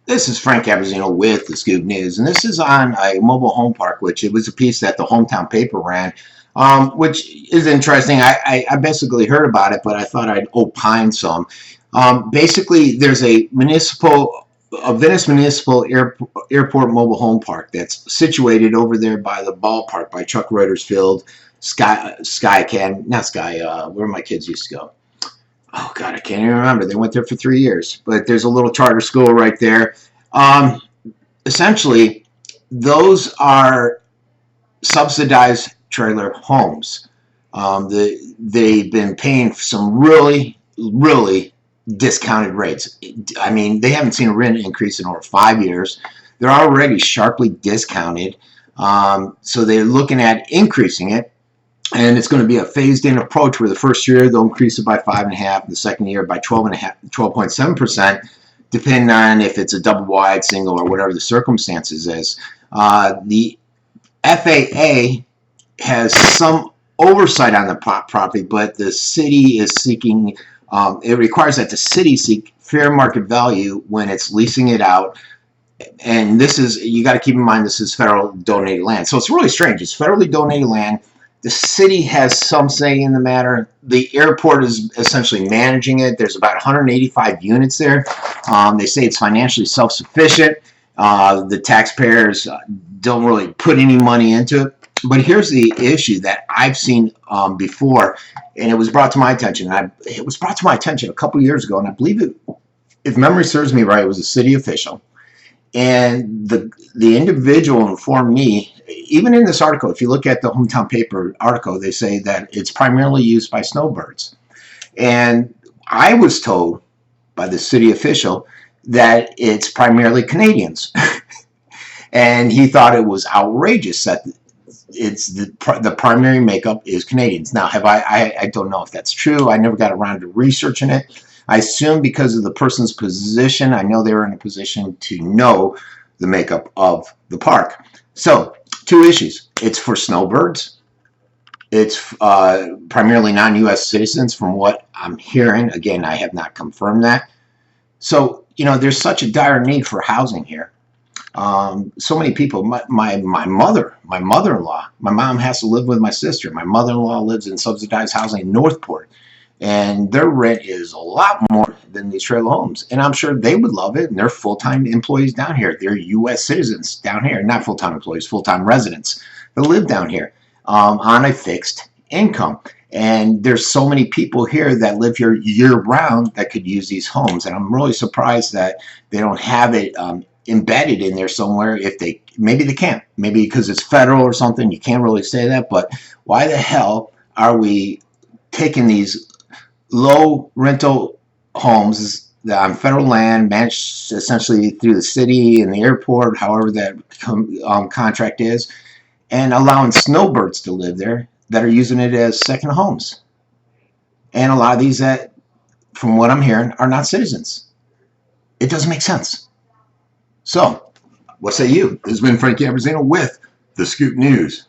This is Frank Abbruzzino with the Scoop News, and this is on a mobile home park, which it was a piece that the hometown paper ran, which is interesting. I basically heard about it, but I thought I'd opine some. Basically, there's a Venice Municipal Airport mobile home park that's situated over there by the ballpark, by Chuck Reuter's Field, where my kids used to go. Oh God, I can't even remember. They went there for 3 years, but there's a little charter school right there. Essentially, those are subsidized trailer homes. They've been paying some really, really discounted rates. I mean, they haven't seen a rent increase in over 5 years. They're already sharply discounted. So they're looking at increasing it. And it's going to be a phased-in approach where the first year they'll increase it by 5.5%, the second year by 12.7%, depending on if it's a double-wide, single, or whatever the circumstances is. The FAA has some oversight on the property, but the city is seeking. It requires that the city seek fair market value when it's leasing it out. And this is, you got to keep in mind, this is federal donated land. So it's really strange. It's federally donated land. The city has some say in the matter. The airport is essentially managing it. There's about 185 units there. They say it's financially self-sufficient. The taxpayers don't really put any money into it. But here's the issue that I've seen before, and it was brought to my attention. It was brought to my attention a couple years ago, and I believe it, if memory serves me right, it was a city official. And the individual informed me, even in this article, if you look at the hometown paper article, they say that it's primarily used by snowbirds. And I was told by the city official that it's primarily Canadians. And he thought it was outrageous that it's the primary makeup is Canadians. Now, I don't know if that's true. I never got around to researching it. I assume because of the person's position, I know they were in a position to know the makeup of the park. So, two issues. It's for snowbirds. It's primarily non-U.S. citizens from what I'm hearing. Again, I have not confirmed that. So, you know, there's such a dire need for housing here. So many people, my mother-in-law, my mom has to live with my sister. My mother-in-law lives in subsidized housing in Northport. And their rent is a lot more than these trailer homes. And I'm sure they would love it. And they're full-time employees down here. They're U.S. citizens down here. Not full-time employees, full-time residents that live down here on a fixed income. And there's so many people here that live here year-round that could use these homes. And I'm really surprised that they don't have it embedded in there somewhere. If they, maybe they can't. Maybe because it's federal or something. You can't really say that. But why the hell are we taking these low rental homes on federal land managed essentially through the city and the airport, however that contract is, and allowing snowbirds to live there that are using it as second homes? And a lot of these that, from what I'm hearing, are not citizens. It doesn't make sense. So, what say you? This has been Frank Abbruzzino with the Scoop News.